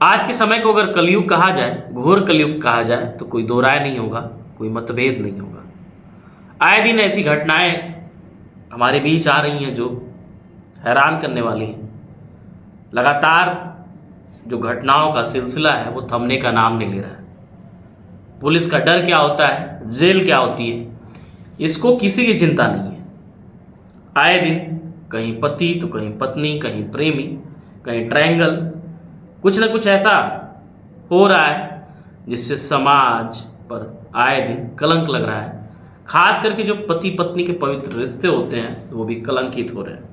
आज के समय को अगर कलयुग कहा जाए, घोर कलयुग कहा जाए, तो कोई दो राय नहीं होगा, कोई मतभेद नहीं होगा। आए दिन ऐसी घटनाएं हमारे बीच आ रही हैं जो हैरान करने वाली हैं। लगातार जो घटनाओं का सिलसिला है वो थमने का नाम नहीं ले रहा है। पुलिस का डर क्या होता है, जेल क्या होती है, इसको किसी की चिंता नहीं है। आए दिन कहीं पति तो कहीं पत्नी, कहीं प्रेमी, कहीं ट्रायंगल, कुछ ना कुछ ऐसा हो रहा है जिससे समाज पर आए दिन कलंक लग रहा है। खास करके जो पति पत्नी के पवित्र रिश्ते होते हैं वो भी कलंकित हो रहे हैं।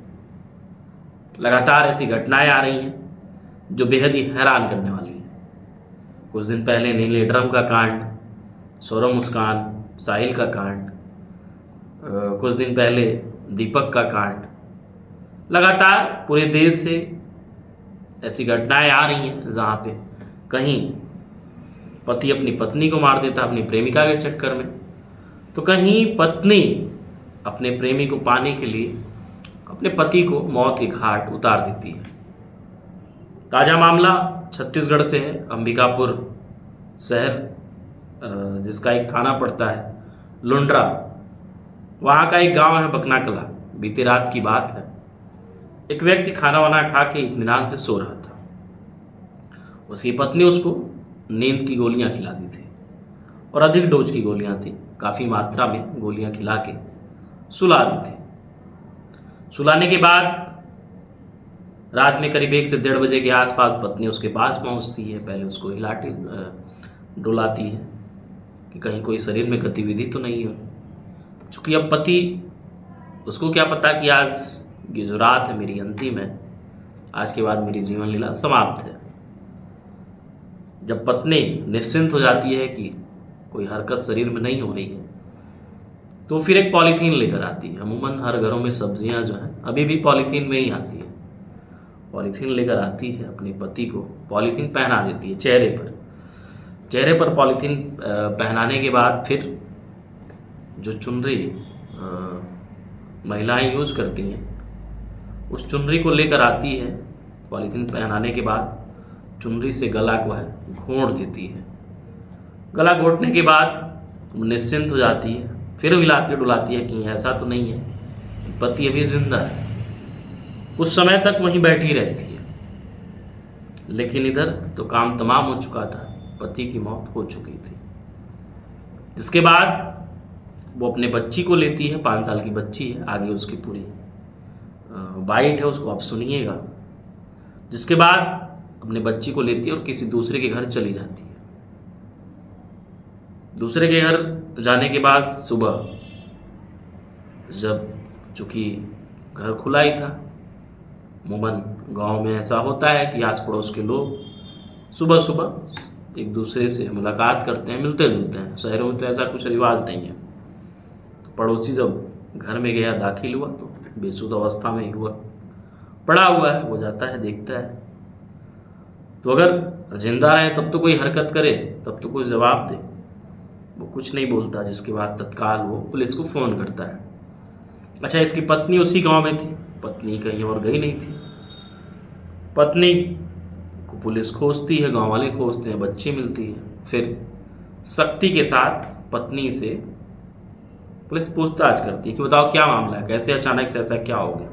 लगातार ऐसी घटनाएं आ रही हैं जो बेहद ही हैरान करने वाली हैं। कुछ दिन पहले नीले ड्रम का कांड, सौरभ मुस्कान, साहिल का कांड, कुछ दिन पहले दीपक का कांड। लगातार पूरे देश से ऐसी घटनाएं आ रही हैं जहाँ पे कहीं पति अपनी पत्नी को मार देता अपनी प्रेमिका के चक्कर में, तो कहीं पत्नी अपने प्रेमी को पाने के लिए अपने पति को मौत के घाट उतार देती है। ताज़ा मामला छत्तीसगढ़ से है, अंबिकापुर शहर जिसका एक थाना पड़ता है लुंड्रा, वहाँ का एक गांव है बकना कला। बीती रात की बात है, एक व्यक्ति खाना वाना खा के इत्मीनान से सो रहा था। उसकी पत्नी उसको नींद की गोलियां खिला दी थी और अधिक डोज की गोलियां थी, काफ़ी मात्रा में गोलियां खिला के सुला दी थी। सुलाने के बाद रात में करीब 1 से 1:30 बजे के आसपास पत्नी उसके पास पहुंचती है। पहले उसको हिलाती डुलाती है कि कहीं कोई शरीर में गतिविधि तो नहीं है। चूँकि अब पति, उसको क्या पता कि आज की जो रात है मेरी अंतिम है, आज के बाद मेरी जीवन लीला समाप्त है। जब पत्नी निश्चिंत हो जाती है कि कोई हरकत शरीर में नहीं हो रही है, तो फिर एक पॉलीथीन लेकर आती है। अमूमन हर घरों में सब्जियां जो हैं अभी भी पॉलीथीन में ही आती है। पॉलीथीन लेकर आती है, अपने पति को पॉलीथीन पहना देती है चेहरे पर पॉलीथीन पहनाने के बाद फिर जो चुनरी महिलाएं यूज़ करती हैं उस चुनरी को लेकर आती है। पॉलीथीन पहनाने के बाद चुनरी से गला को है घोंट देती है। गला घोंटने के बाद निश्चिंत हो जाती है, फिर हिलाती डुलाती है कि ऐसा तो नहीं है कि पति अभी जिंदा है। कुछ समय तक वहीं बैठी रहती है, लेकिन इधर तो काम तमाम हो चुका था, पति की मौत हो चुकी थी। जिसके बाद वो अपने बच्ची को लेती है, 5 साल की बच्ची है, आगे उसकी पूरी बाइट है, उसको आप सुनिएगा। जिसके बाद अपने बच्ची को लेती है और किसी दूसरे के घर चली जाती है। दूसरे के घर जाने के बाद सुबह, जब चूँकि घर खुला ही था, अमूमन गांव में ऐसा होता है कि आस पड़ोस के लोग सुबह सुबह एक दूसरे से मुलाकात करते हैं, मिलते जुलते हैं। शहरों में तो ऐसा कुछ रिवाज नहीं है। तो पड़ोसी जब घर में गया, दाखिल हुआ, तो बेसुध अवस्था में युवक पड़ा हुआ है। वो जाता है, देखता है, तो अगर जिंदा है तब तो कोई हरकत करे, तब तो कोई जवाब दे। वो कुछ नहीं बोलता। जिसके बाद तत्काल वो पुलिस को फ़ोन करता है। अच्छा, इसकी पत्नी उसी गांव में थी, पत्नी कहीं और गई नहीं थी। पत्नी को पुलिस खोजती है, गांव वाले खोजते हैं, बच्ची मिलती है। फिर सख्ती के साथ पत्नी से पुलिस पूछताछ करती है कि बताओ क्या मामला है, कैसे अचानक से ऐसा क्या हो गया।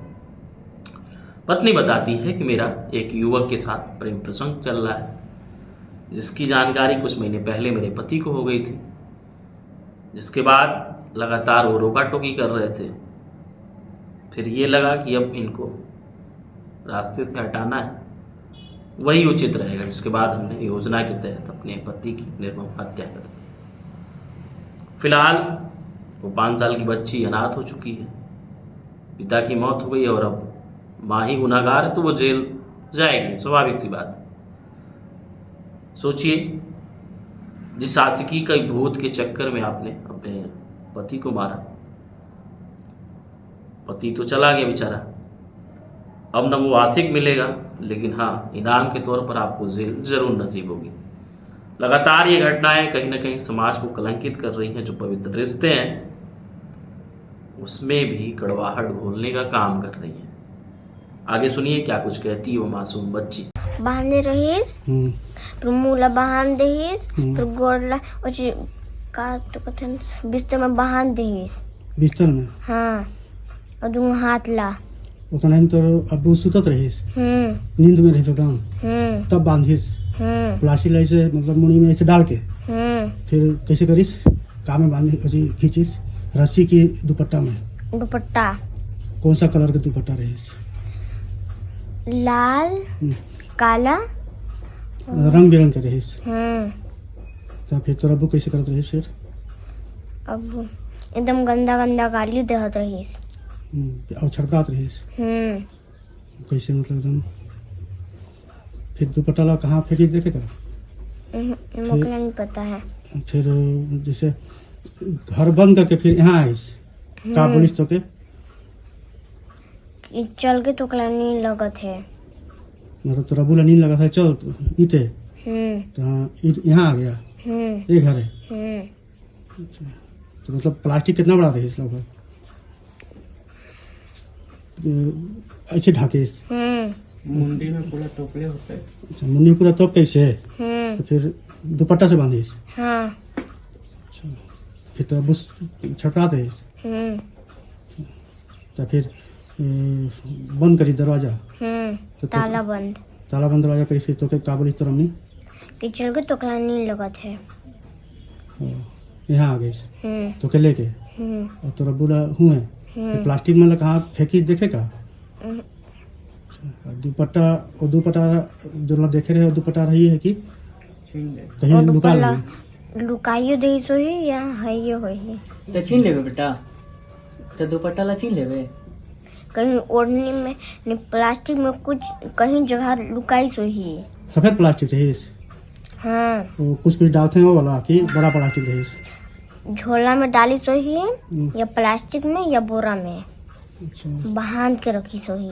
पत्नी बताती है कि मेरा एक युवक के साथ प्रेम प्रसंग चल रहा है, जिसकी जानकारी कुछ महीने पहले मेरे पति को हो गई थी। जिसके बाद लगातार वो रोका टोकी कर रहे थे। फिर ये लगा कि अब इनको रास्ते से हटाना है, वही उचित रहेगा। जिसके बाद हमने योजना के तहत अपने पति की निर्मम हत्या कर दी। फिलहाल वो 5 साल की बच्ची अनाथ हो चुकी है, पिता की मौत हो गई है और अब माँ ही गुनाहगार है, तो वो जेल जाएगी, स्वाभाविक सी बात है। सोचिए, जिस आशिकी का भूत के चक्कर में आपने अपने पति को मारा, पति तो चला गया बेचारा, अब न वो आशिक मिलेगा, लेकिन हाँ, इनाम के तौर पर आपको जेल जरूर नसीब होगी। लगातार ये घटनाएं कहीं ना कहीं समाज को कलंकित कर रही हैं। जो पवित्र रिश्ते हैं उसमें भी कड़वाहट घोलने का काम कर रही हैं। आगे सुनिए क्या कुछ कहती है वो मासूम बच्ची। बांधले रहीस फिर मूला बांध दहीस, फिर गोड़ला ओची का तो कथन बिस्तर में बांध दहीस। बिस्तर में? हाँ, और दोनों हाथ ला। उतना ही तो अबू सुतत रहीस, नींद में रहीस एकदम, तब बांधिस प्लास्टिक लाई से, मतलब मुड़ी में ऐसे डाल के। फिर कैसे करिस? का में बांधी ऐसी खींचिस रस्सी की दुपट्टा में? दुपट्टा कौन सा कलर का दुपट्टा रहीस? लाल, काला, रंग बिरंग के रहीस। तो फिर तोरा अबू कैसे करत रहीस? फिर अब एकदम गंदा गंदा गाली देहत रहीस। और छड़कात रहीस कैसे, मतलब एकदम? फिर दुपट्टा ला कहाँ फेंकी देखेगा? मुझे नहीं पता है। फिर जैसे घर बंद करके फिर यहाँ आईस, का बोलिस तो के? चल के तो नहीं लगत है, मतलब तोरा बुला नींद लगा था, चल इते तो यहाँ आ गया, ये घर है। तो मतलब प्लास्टिक कितना बड़ा रही लगभग? अच्छे ढाके मुंडी में पूरा टोपले होता है। अच्छा, मुंडी में पूरा तोप कैसे है? तो फिर दुपट्टा से बांधिस? हाँ। अच्छा, फिर तो बस छटकात रही? तो फिर बंद करी दरवाजा? तो ताला बंद दरवाजा करी। फिर तो का बोली तो रमनी कि चल के तो नहीं लगत है, यहाँ आ गई तो के लेके। और तो रबूला हुए प्लास्टिक में कहाँ फेंकी देखेगा? दुपट्टा, और दुपट्टा जो ना देखे रहे, दुपट्टा रही है कि कहीं लुका लुकाइयो दे सो ही या है ये होई तो छीन लेबे बेटा, तो दुपट्टा ला छीन लेबे। कहीं ओढ़नी में प्लास्टिक में कुछ कहीं जगह लुकाई सो ही। सफेद प्लास्टिक रही? हाँ, तो कुछ डालते हैं वो वाला कि बड़ा प्लास्टिक रही? झोला में डाली सो ही या प्लास्टिक में या बोरा में अच्छा, बांध के रखी सो ही।